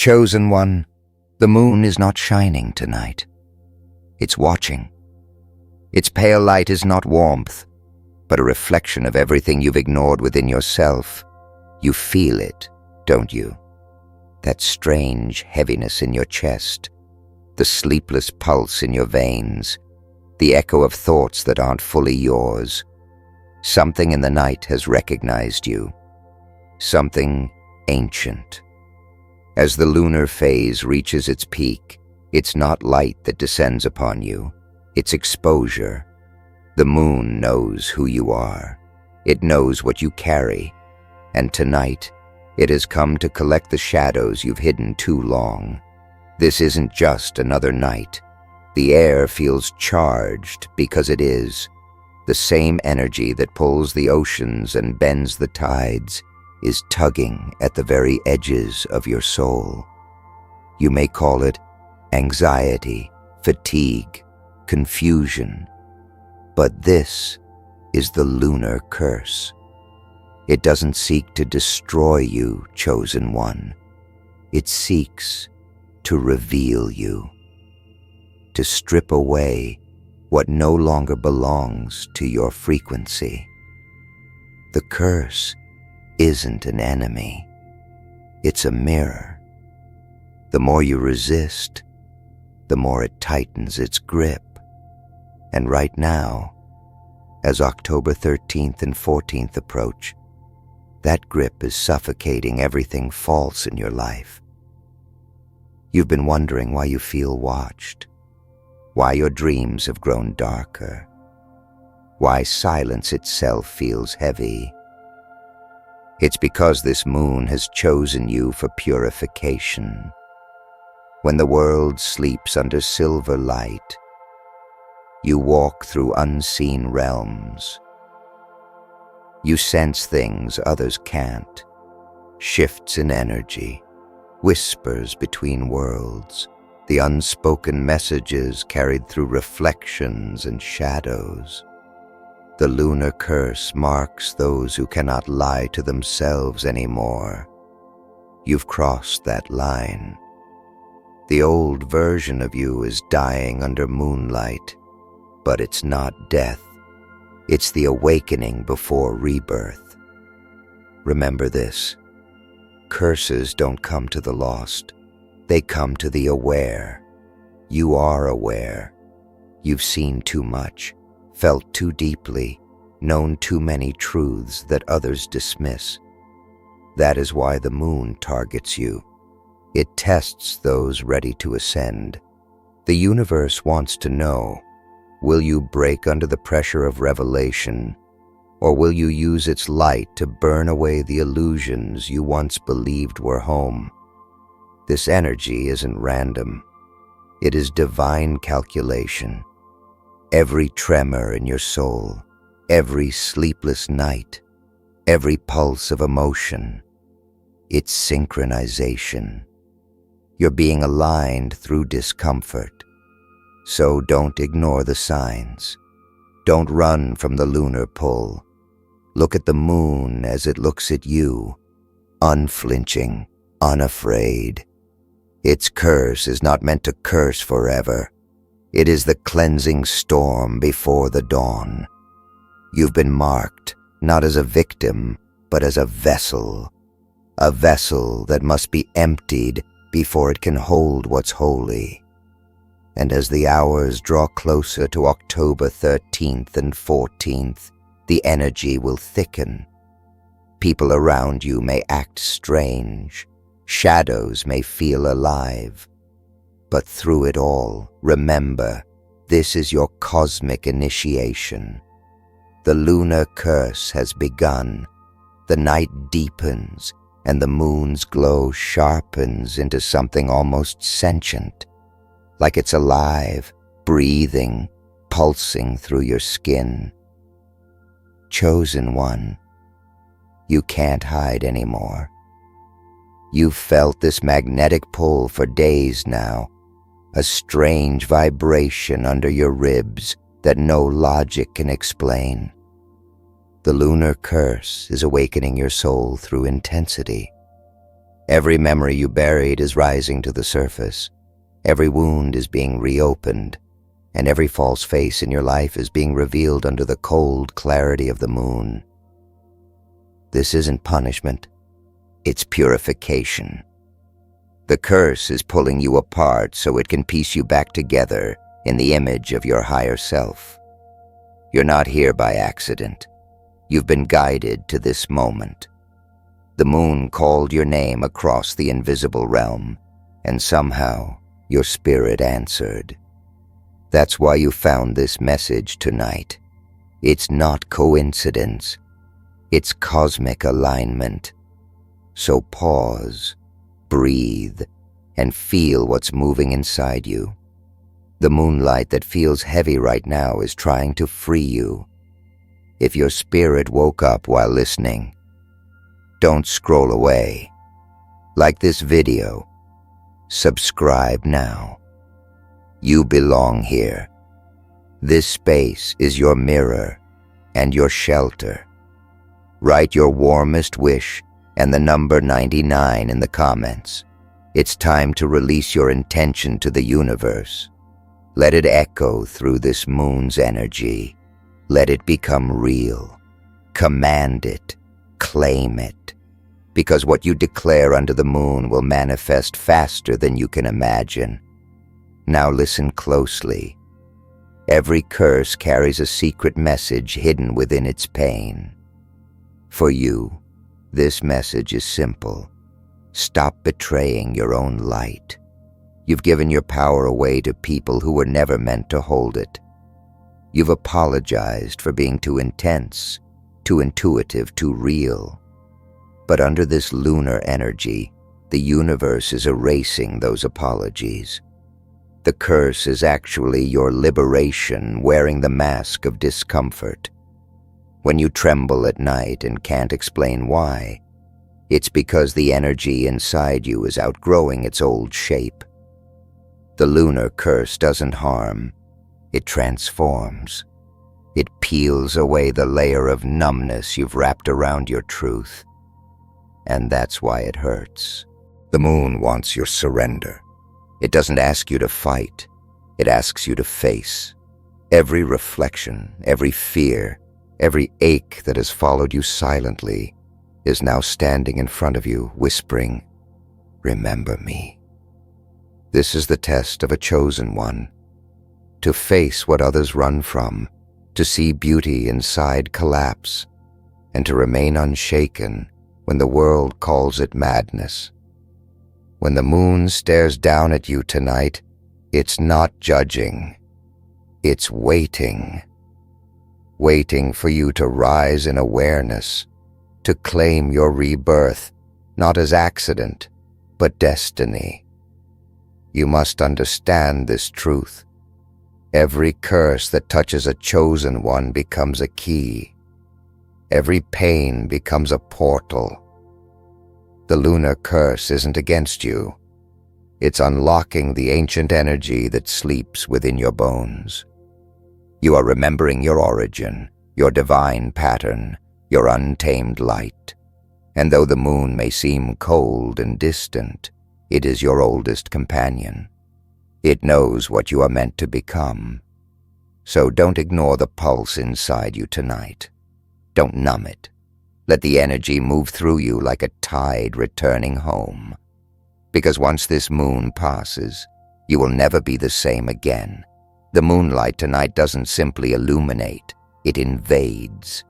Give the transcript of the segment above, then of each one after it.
Chosen one, the moon is not shining tonight. It's watching. Its pale light is not warmth, but a reflection of everything you've ignored within yourself. You feel it, don't you? That strange heaviness in your chest, the sleepless pulse in your veins, the echo of thoughts that aren't fully yours. Something in the night has recognized you. Something ancient. As the lunar phase reaches its peak, it's not light that descends upon you, it's exposure. The moon knows who you are. It knows what you carry. And tonight, it has come to collect the shadows you've hidden too long. This isn't just another night. The air feels charged because it is. The same energy that pulls the oceans and bends the tides is tugging at the very edges of your soul. You may call it anxiety, fatigue, confusion, but this is the lunar curse. It doesn't seek to destroy you, chosen one. It seeks to reveal you, to strip away what no longer belongs to your frequency. The curse isn't an enemy. It's a mirror. The more you resist, the more it tightens its grip. And right now, as October 13th and 14th approach, that grip is suffocating everything false in your life. You've been wondering why you feel watched, why your dreams have grown darker, why silence itself feels heavy. It's because this moon has chosen you for purification. When the world sleeps under silver light, you walk through unseen realms. You sense things others can't, shifts in energy, whispers between worlds, the unspoken messages carried through reflections and shadows. The lunar curse marks those who cannot lie to themselves anymore. You've crossed that line. The old version of you is dying under moonlight, but it's not death. It's the awakening before rebirth. Remember this. Curses don't come to the lost. They come to the aware. You are aware. You've seen too much, felt too deeply, known too many truths that others dismiss. That is why the moon targets you. It tests those ready to ascend. The universe wants to know, will you break under the pressure of revelation, or will you use its light to burn away the illusions you once believed were home? This energy isn't random. It is divine calculation. Every tremor in your soul, every sleepless night, every pulse of emotion, it's synchronization. You're being aligned through discomfort. So don't ignore the signs. Don't run from the lunar pull. Look at the moon as it looks at you, unflinching, unafraid. Its curse is not meant to curse forever. It is the cleansing storm before the dawn. You've been marked, not as a victim, but as a vessel that must be emptied before it can hold what's holy. And as the hours draw closer to October 13th and 14th, the energy will thicken. People around you may act strange. Shadows may feel alive. But through it all, remember, this is your cosmic initiation. The lunar curse has begun. The night deepens, and the moon's glow sharpens into something almost sentient, like it's alive, breathing, pulsing through your skin. Chosen one, you can't hide anymore. You've felt this magnetic pull for days now, a strange vibration under your ribs that no logic can explain. The lunar curse is awakening your soul through intensity. Every memory you buried is rising to the surface. Every wound is being reopened, and every false face in your life is being revealed under the cold clarity of the moon. This isn't punishment, it's purification. The curse is pulling you apart so it can piece you back together in the image of your higher self. You're not here by accident. You've been guided to this moment. The moon called your name across the invisible realm, and somehow your spirit answered. That's why you found this message tonight. It's not coincidence. It's cosmic alignment. So pause, breathe, and feel what's moving inside you. The moonlight that feels heavy right now is trying to free you. If your spirit woke up while listening, don't scroll away. Like this video, subscribe now. You belong here. This space is your mirror and your shelter. Write your warmest wish and the number 99 in the comments. It's time to release your intention to the universe. Let it echo through this moon's energy. Let it become real. Command it. Claim it. Because what you declare under the moon will manifest faster than you can imagine. Now listen closely. Every curse carries a secret message hidden within its pain. For you, this message is simple. Stop betraying your own light. You've given your power away to people who were never meant to hold it. You've apologized for being too intense, too intuitive, too real. But under this lunar energy, the universe is erasing those apologies. The curse is actually your liberation wearing the mask of discomfort. When you tremble at night and can't explain why, it's because the energy inside you is outgrowing its old shape. The lunar curse doesn't harm, it transforms. It peels away the layer of numbness you've wrapped around your truth. And that's why it hurts. The moon wants your surrender. It doesn't ask you to fight. It asks you to face. Every reflection, every fear, every ache that has followed you silently is now standing in front of you, whispering, "Remember me." This is the test of a chosen one. To face what others run from, to see beauty inside collapse, and to remain unshaken when the world calls it madness. When the moon stares down at you tonight, it's not judging. It's waiting. Waiting for you to rise in awareness, to claim your rebirth, not as accident, but destiny. You must understand this truth. Every curse that touches a chosen one becomes a key. Every pain becomes a portal. The lunar curse isn't against you. It's unlocking the ancient energy that sleeps within your bones. You are remembering your origin, your divine pattern, your untamed light. And though the moon may seem cold and distant, it is your oldest companion. It knows what you are meant to become. So don't ignore the pulse inside you tonight. Don't numb it. Let the energy move through you like a tide returning home. Because once this moon passes, you will never be the same again. The moonlight tonight doesn't simply illuminate, it invades.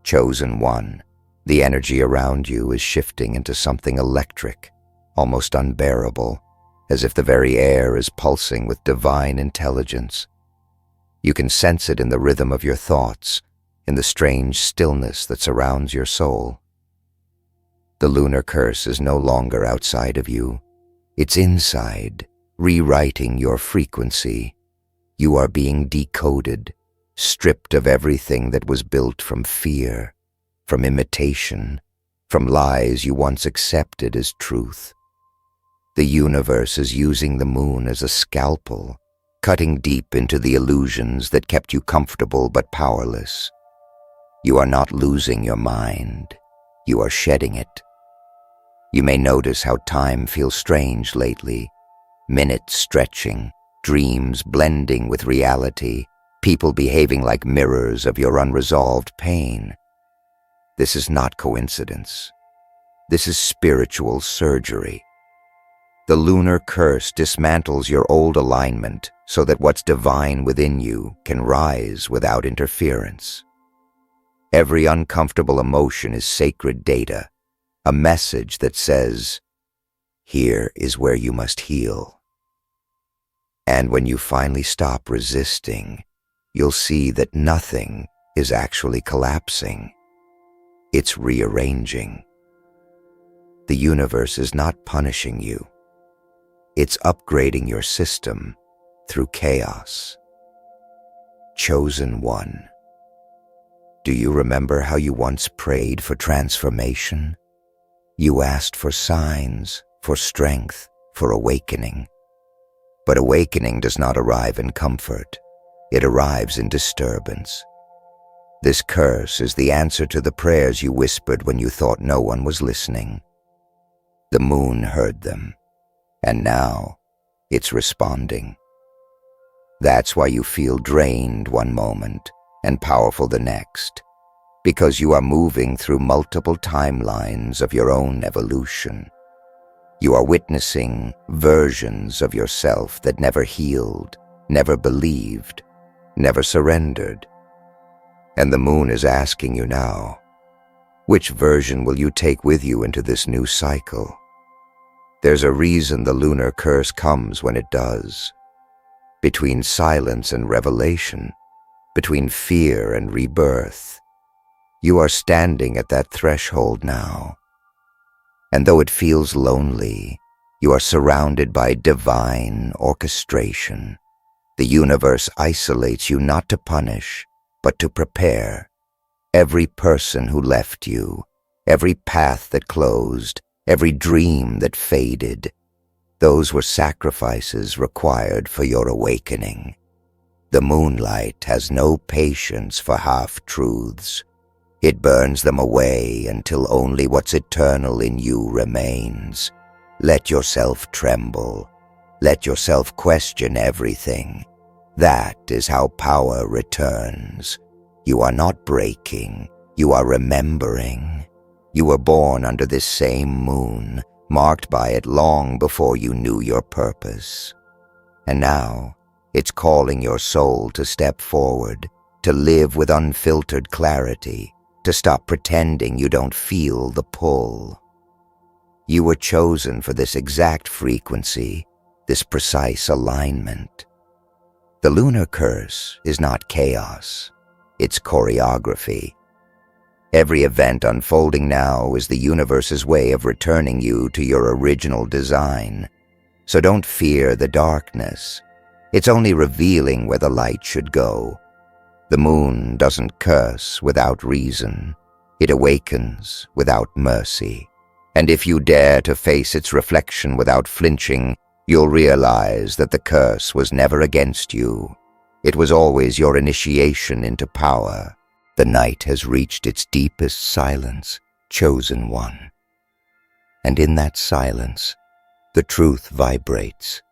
Chosen one, the energy around you is shifting into something electric, almost unbearable, as if the very air is pulsing with divine intelligence. You can sense it in the rhythm of your thoughts, in the strange stillness that surrounds your soul. The lunar curse is no longer outside of you. It's inside, rewriting your frequency. You are being decoded, stripped of everything that was built from fear, from imitation, from lies you once accepted as truth. The universe is using the moon as a scalpel, cutting deep into the illusions that kept you comfortable but powerless. You are not losing your mind. You are shedding it. You may notice how time feels strange lately, minutes stretching, dreams blending with reality, people behaving like mirrors of your unresolved pain. This is not coincidence. This is spiritual surgery. The lunar curse dismantles your old alignment so that what's divine within you can rise without interference. Every uncomfortable emotion is sacred data, a message that says, here is where you must heal. And when you finally stop resisting, you'll see that nothing is actually collapsing. It's rearranging. The universe is not punishing you. It's upgrading your system through chaos. Chosen one. Do you remember how you once prayed for transformation? You asked for signs, for strength, for awakening. But awakening does not arrive in comfort. It arrives in disturbance. This curse is the answer to the prayers you whispered when you thought no one was listening. The moon heard them, and now it's responding. That's why you feel drained one moment and powerful the next, because you are moving through multiple timelines of your own evolution. You are witnessing versions of yourself that never healed, never believed, never surrendered. And the moon is asking you now, which version will you take with you into this new cycle? There's a reason the lunar curse comes when it does. Between silence and revelation, between fear and rebirth, you are standing at that threshold now. And though it feels lonely, you are surrounded by divine orchestration. The universe isolates you not to punish, but to prepare. Every person who left you, every path that closed, every dream that faded, those were sacrifices required for your awakening. The moonlight has no patience for half-truths. It burns them away until only what's eternal in you remains. Let yourself tremble. Let yourself question everything. That is how power returns. You are not breaking. You are remembering. You were born under this same moon, marked by it long before you knew your purpose. And now, it's calling your soul to step forward, to live with unfiltered clarity, to stop pretending you don't feel the pull. You were chosen for this exact frequency, this precise alignment. The lunar curse is not chaos, it's choreography. Every event unfolding now is the universe's way of returning you to your original design. So don't fear the darkness. It's only revealing where the light should go. The moon doesn't curse without reason. It awakens without mercy. And if you dare to face its reflection without flinching, you'll realize that the curse was never against you. It was always your initiation into power. The night has reached its deepest silence, chosen one. And in that silence, the truth vibrates.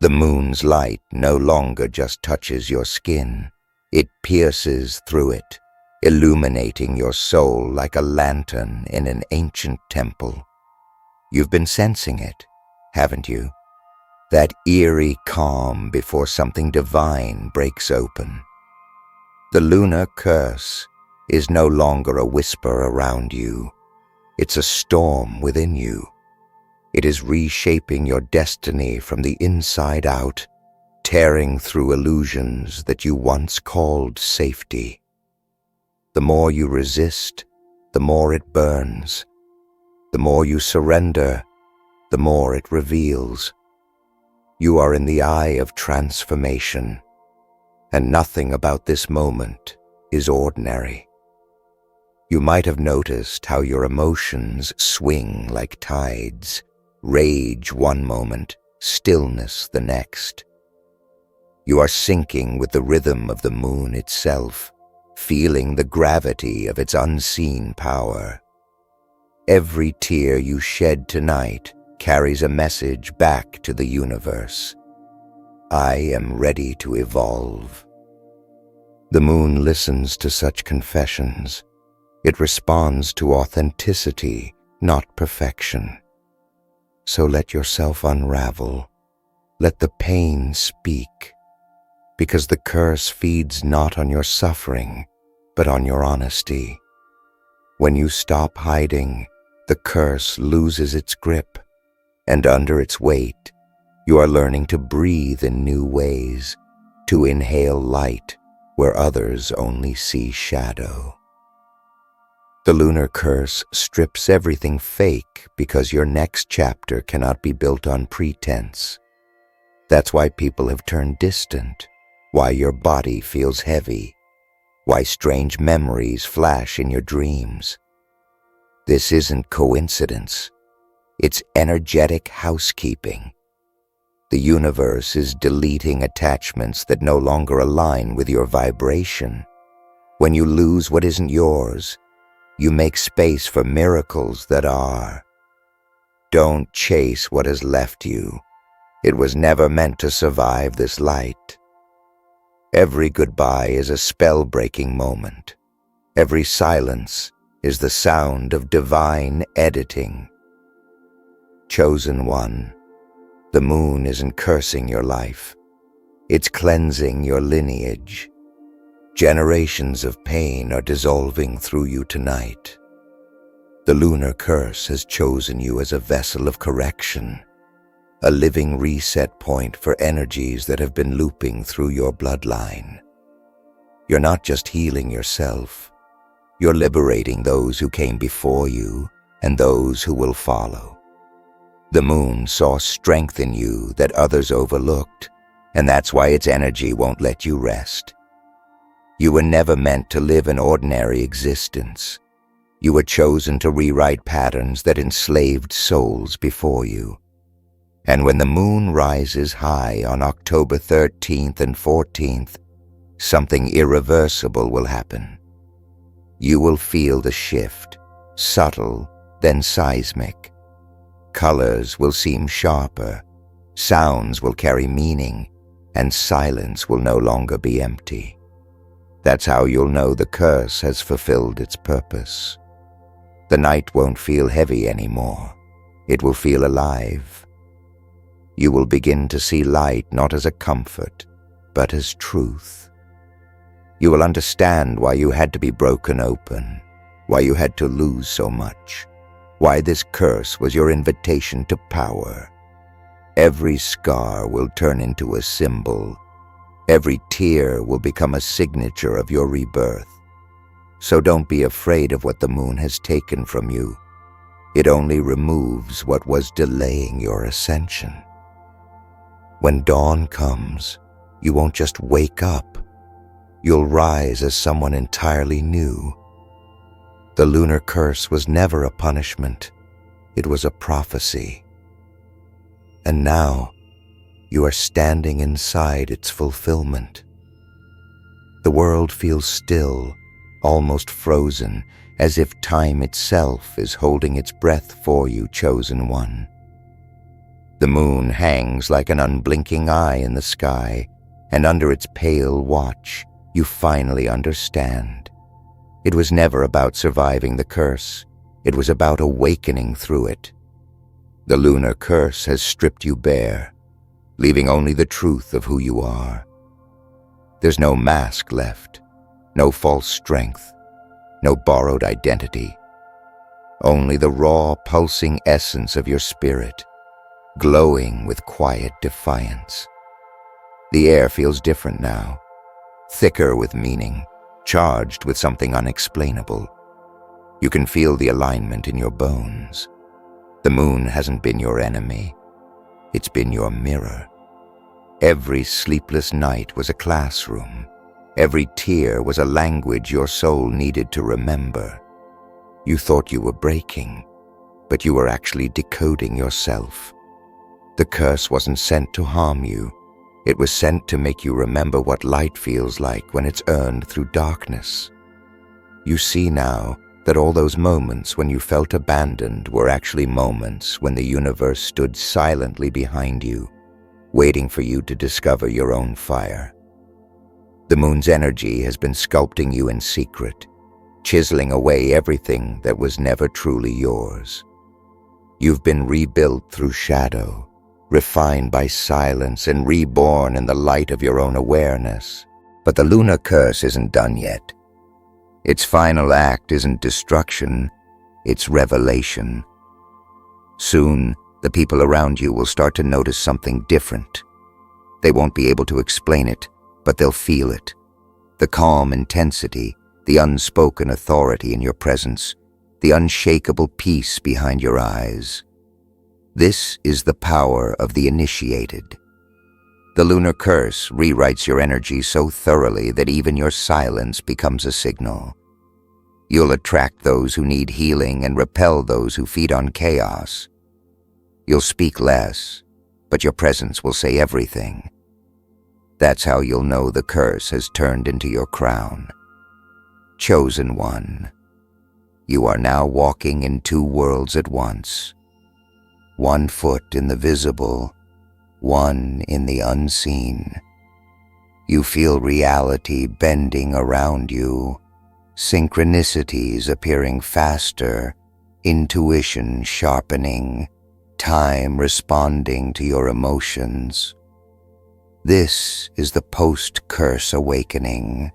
The moon's light no longer just touches your skin. It pierces through it, illuminating your soul like a lantern in an ancient temple. You've been sensing it, haven't you? That eerie calm before something divine breaks open. The lunar curse is no longer a whisper around you. It's a storm within you. It is reshaping your destiny from the inside out, tearing through illusions that you once called safety. The more you resist, the more it burns. The more you surrender, the more it reveals. You are in the eye of transformation, and nothing about this moment is ordinary. You might have noticed how your emotions swing like tides, rage one moment, stillness the next. You are syncing with the rhythm of the moon itself, feeling the gravity of its unseen power. Every tear you shed tonight carries a message back to the universe. I am ready to evolve. The moon listens to such confessions. It responds to authenticity, not perfection. So let yourself unravel. Let the pain speak. Because the curse feeds not on your suffering, but on your honesty. When you stop hiding, the curse loses its grip, and under its weight, you are learning to breathe in new ways, to inhale light where others only see shadow. The lunar curse strips everything fake because your next chapter cannot be built on pretense. That's why people have turned distant, why your body feels heavy, why strange memories flash in your dreams. This isn't coincidence. It's energetic housekeeping. The universe is deleting attachments that no longer align with your vibration. When you lose what isn't yours, you make space for miracles that are. Don't chase what has left you. It was never meant to survive this light. Every goodbye is a spell-breaking moment. Every silence is the sound of divine editing. Chosen one, the moon isn't cursing your life. It's cleansing your lineage. Generations of pain are dissolving through you tonight. The lunar curse has chosen you as a vessel of correction, a living reset point for energies that have been looping through your bloodline. You're not just healing yourself, you're liberating those who came before you and those who will follow. The moon saw strength in you that others overlooked, and that's why its energy won't let you rest. You were never meant to live an ordinary existence. You were chosen to rewrite patterns that enslaved souls before you. And when the moon rises high on October 13th and 14th, something irreversible will happen. You will feel the shift, subtle, then seismic. Colors will seem sharper, sounds will carry meaning, and silence will no longer be empty. That's how you'll know the curse has fulfilled its purpose. The night won't feel heavy anymore. It will feel alive. You will begin to see light not as a comfort, but as truth. You will understand why you had to be broken open, why you had to lose so much, why this curse was your invitation to power. Every scar will turn into a symbol. Every tear will become a signature of your rebirth. So don't be afraid of what the moon has taken from you. It only removes what was delaying your ascension. When dawn comes, you won't just wake up. You'll rise as someone entirely new. The lunar curse was never a punishment. It was a prophecy. And now, you are standing inside its fulfillment. The world feels still, almost frozen, as if time itself is holding its breath for you, chosen one. The moon hangs like an unblinking eye in the sky, and under its pale watch, you finally understand. It was never about surviving the curse. It was about awakening through it. The lunar curse has stripped you bare, leaving only the truth of who you are. There's no mask left, no false strength, no borrowed identity. Only the raw, pulsing essence of your spirit, glowing with quiet defiance. The air feels different now, thicker with meaning, charged with something unexplainable. You can feel the alignment in your bones. The moon hasn't been your enemy. It's been your mirror. Every sleepless night was a classroom. Every tear was a language your soul needed to remember. You thought you were breaking, but you were actually decoding yourself. The curse wasn't sent to harm you. It was sent to make you remember what light feels like when it's earned through darkness. You see now That all those moments when you felt abandoned were actually moments when the universe stood silently behind you, waiting for you to discover your own fire. The moon's energy has been sculpting you in secret, chiseling away everything that was never truly yours. You've been rebuilt through shadow, refined by silence, and reborn in the light of your own awareness. But the Lunar Curse isn't done yet. Its final act isn't destruction, it's revelation. Soon, the people around you will start to notice something different. They won't be able to explain it, but they'll feel it. The calm intensity, the unspoken authority in your presence, the unshakable peace behind your eyes. This is the power of the initiated. The Lunar Curse rewrites your energy so thoroughly that even your silence becomes a signal. You'll attract those who need healing and repel those who feed on chaos. You'll speak less, but your presence will say everything. That's how you'll know the curse has turned into your crown. Chosen one. You are now walking in two worlds at once. One foot in the visible, one in the unseen. You feel reality bending around you, synchronicities appearing faster, intuition sharpening, time responding to your emotions. This is the post-curse awakening.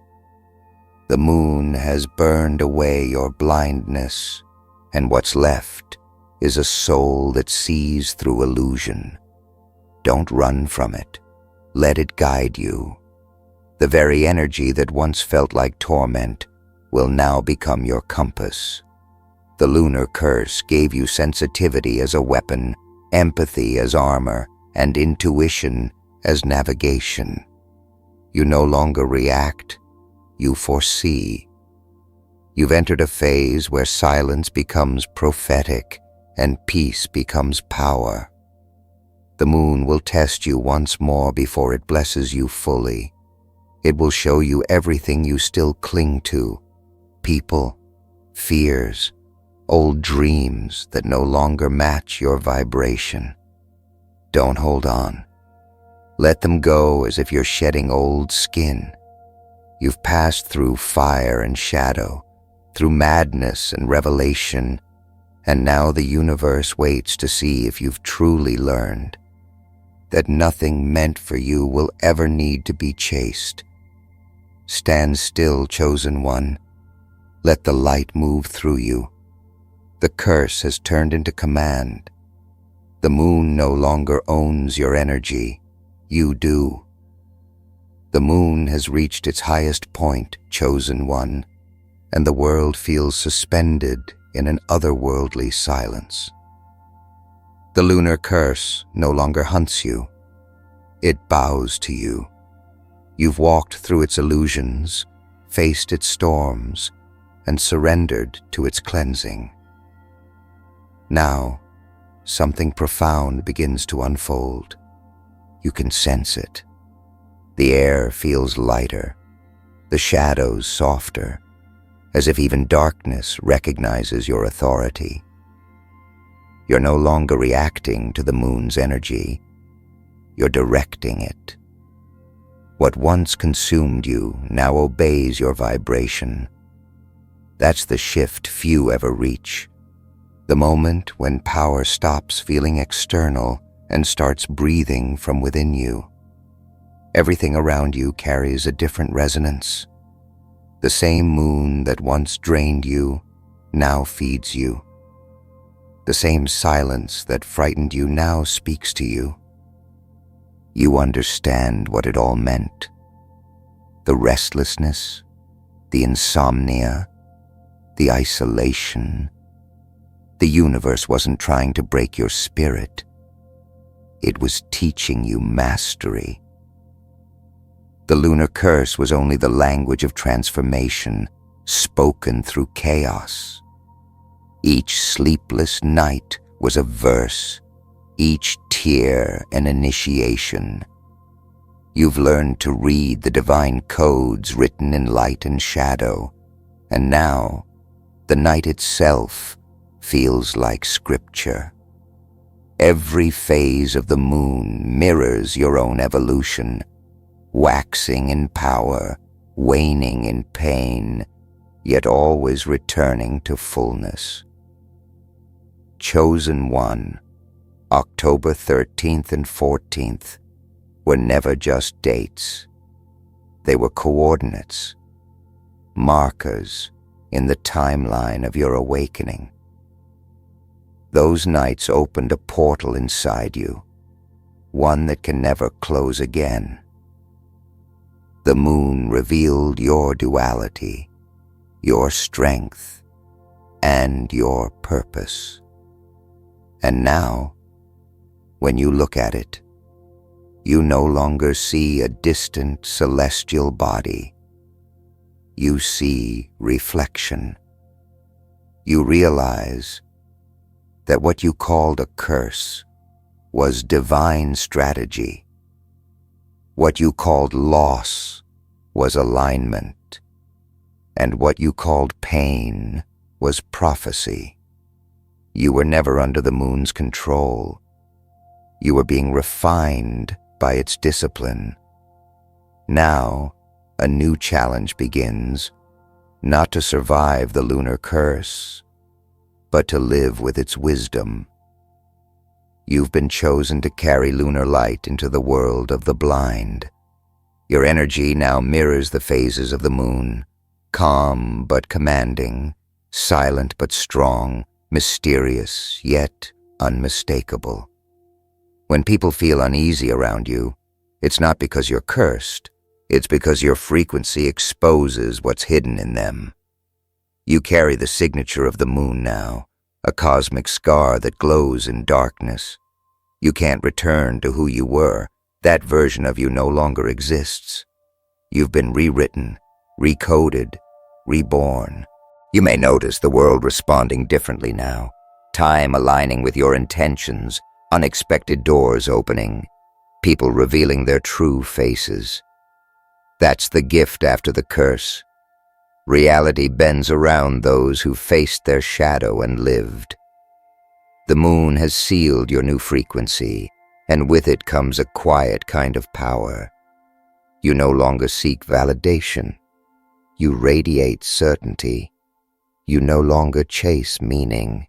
The moon has burned away your blindness, and what's left is a soul that sees through illusion. Don't run from it. Let it guide you. The very energy that once felt like torment will now become your compass. The Lunar Curse gave you sensitivity as a weapon, empathy as armor, and intuition as navigation. You no longer react, you foresee. You've entered a phase where silence becomes prophetic and peace becomes power. The moon will test you once more before it blesses you fully. It will show you everything you still cling to, people, fears, old dreams that no longer match your vibration. Don't hold on. Let them go as if you're shedding old skin. You've passed through fire and shadow, through madness and revelation, and now the universe waits to see if you've truly learned that nothing meant for you will ever need to be chased. Stand still, chosen one. Let the light move through you. The curse has turned into command. The moon no longer owns your energy. You do. The moon has reached its highest point, chosen one, and the world feels suspended in an otherworldly silence. The Lunar Curse no longer hunts you. It bows to you. You've walked through its illusions, faced its storms, and surrendered to its cleansing. Now, something profound begins to unfold. You can sense it. The air feels lighter, the shadows softer, as if even darkness recognizes your authority. You're no longer reacting to the moon's energy. You're directing it. What once consumed you now obeys your vibration. That's the shift few ever reach. The moment when power stops feeling external and starts breathing from within you. Everything around you carries a different resonance. The same moon that once drained you now feeds you. The same silence that frightened you now speaks to you. You understand what it all meant. The restlessness, the insomnia, the isolation. The universe wasn't trying to break your spirit. It was teaching you mastery. The Lunar Curse was only the language of transformation, spoken through chaos. Each sleepless night was a verse, each tear an initiation. You've learned to read the divine codes written in light and shadow, and now The night itself feels like scripture. Every phase of the moon mirrors your own evolution, waxing in power, waning in pain, yet always returning to fullness. Chosen One, October 13th and 14th, were never just dates. They were coordinates, markers in the timeline of your awakening. Those nights opened a portal inside you, one that can never close again. The moon revealed your duality, your strength, and your purpose. And now, when you look at it, you no longer see a distant celestial body. You see reflection. You realize that what you called a curse was divine strategy. What you called loss was alignment. And what you called pain was prophecy. You were never under the moon's control. You were being refined by its discipline. Now, a new challenge begins, not to survive the lunar curse, but to live with its wisdom. You've been chosen to carry lunar light into the world of the blind. Your energy now mirrors the phases of the moon, calm but commanding, silent but strong, mysterious yet unmistakable. When people feel uneasy around you, it's not because you're cursed, it's because your frequency exposes what's hidden in them. You carry the signature of the moon now, a cosmic scar that glows in darkness. You can't return to who you were. That version of you no longer exists. You've been rewritten, recoded, reborn. You may notice the world responding differently now, time aligning with your intentions, unexpected doors opening, people revealing their true faces. That's the gift after the curse. Reality bends around those who faced their shadow and lived. The moon has sealed your new frequency, and with it comes a quiet kind of power. You no longer seek validation. You radiate certainty. You no longer chase meaning.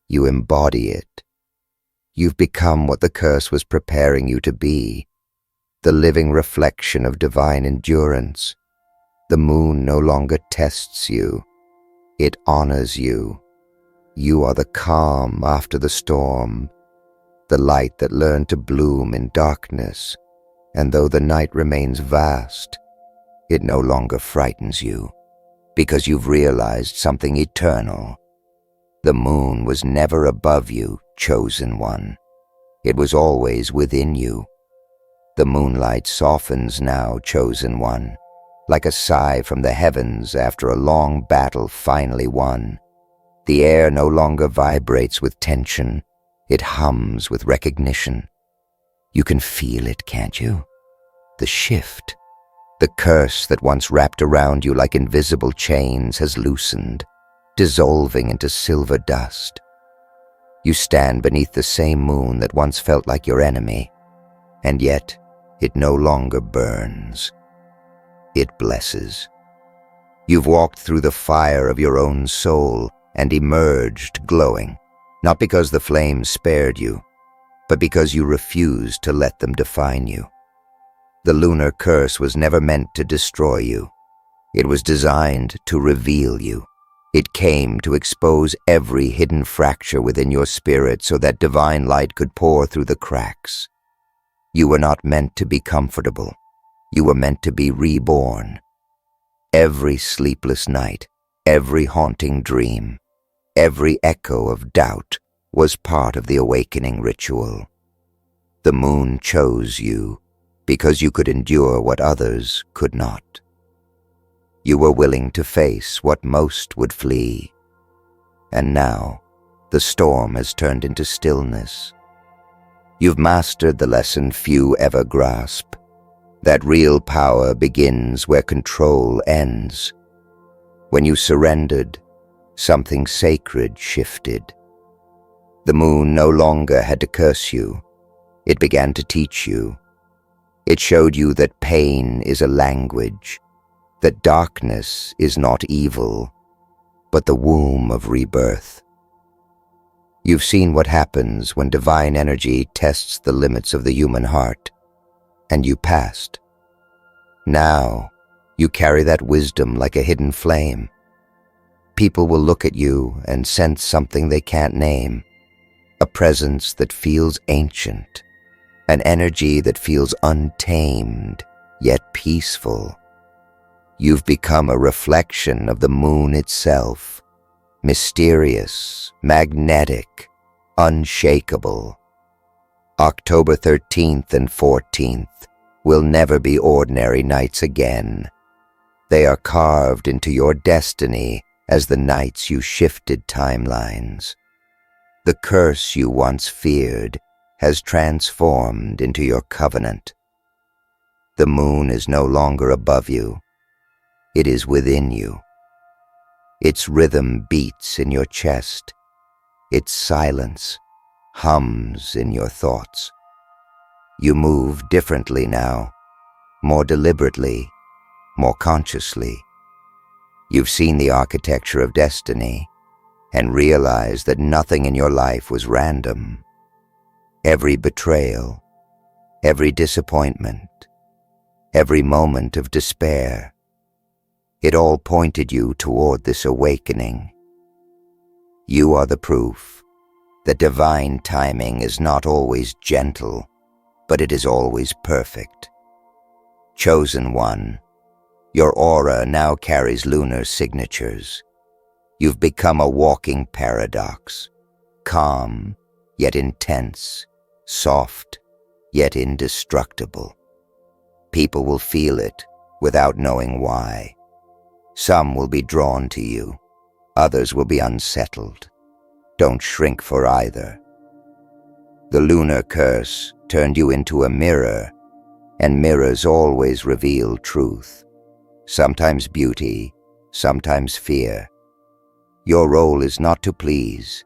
You embody it. You've become what the curse was preparing you to be, the living reflection of divine endurance. The moon no longer tests you. It honors you. You are the calm after the storm, the light that learned to bloom in darkness, and though the night remains vast, it no longer frightens you, because you've realized something eternal. The moon was never above you, chosen one. It was always within you. The moonlight softens now, chosen one, like a sigh from the heavens after a long battle finally won. The air no longer vibrates with tension. It hums with recognition. You can feel it, can't you? The shift. The curse that once wrapped around you like invisible chains has loosened, dissolving into silver dust. You stand beneath the same moon that once felt like your enemy, and yet it no longer burns. It blesses. You've walked through the fire of your own soul and emerged glowing, not because the flames spared you, but because you refused to let them define you. The lunar curse was never meant to destroy you. It was designed to reveal you. It came to expose every hidden fracture within your spirit so that divine light could pour through the cracks. You were not meant to be comfortable. You were meant to be reborn. Every sleepless night, every haunting dream, every echo of doubt was part of the awakening ritual. The moon chose you because you could endure what others could not. You were willing to face what most would flee. And now, the storm has turned into stillness. You've mastered the lesson few ever grasp, that real power begins where control ends. When you surrendered, Something sacred shifted. The moon no longer had to curse you. It began to teach you. It showed you that pain is a language, that darkness is not evil, but the womb of rebirth. You've seen what happens when divine energy tests the limits of the human heart, and you passed. Now, you carry that wisdom like a hidden flame. People will look at you and sense something they can't name, a presence that feels ancient, an energy that feels untamed, yet peaceful. You've become a reflection of the moon itself, mysterious, magnetic, unshakable. October 13th and 14th will never be ordinary nights again. They are carved into your destiny as the nights you shifted timelines. The curse you once feared has transformed into your covenant. The moon is no longer above you. It is within you. Its rhythm beats in your chest. Its silence hums in your thoughts. You move differently now, more deliberately, more consciously. You've seen the architecture of destiny and realized that nothing in your life was random. Every betrayal, every disappointment, every moment of despair, it all pointed you toward this awakening. You are the proof that divine timing is not always gentle, but it is always perfect. Chosen one, your aura now carries lunar signatures. You've become a walking paradox, calm yet intense, soft yet indestructible. People will feel it without knowing why. Some will be drawn to you, others will be unsettled. Don't shrink for either. The lunar curse turned you into a mirror, and mirrors always reveal truth. Sometimes beauty, sometimes fear. Your role is not to please,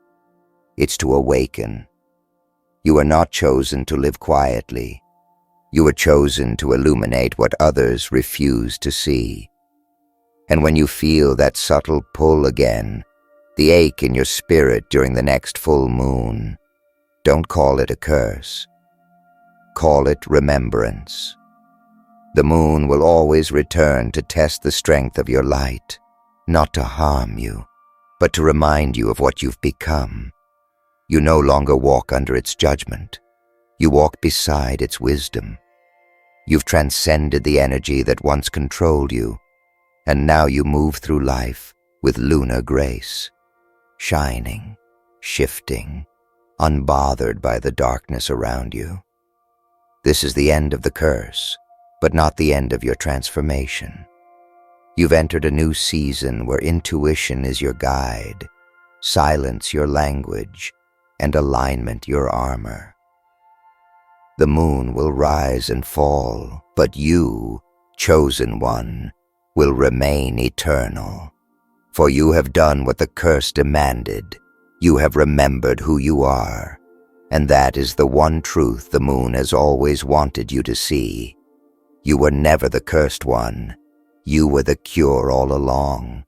it's to awaken. You are not chosen to live quietly. You are chosen to illuminate what others refuse to see. And when you feel that subtle pull again, the ache in your spirit during the next full moon, don't call it a curse. Call it remembrance. The moon will always return to test the strength of your light, not to harm you, but to remind you of what you've become. You no longer walk under its judgment. You walk beside its wisdom. You've transcended the energy that once controlled you, and now you move through life with lunar grace, shining, shifting, unbothered by the darkness around you. This is the end of the curse, but not the end of your transformation. You've entered a new season where intuition is your guide, silence your language, and alignment your armor. The moon will rise and fall, but you, chosen one, will remain eternal. For you have done what the curse demanded. You have remembered who you are, and that is the one truth the moon has always wanted you to see. You were never the cursed one. You were the cure all along.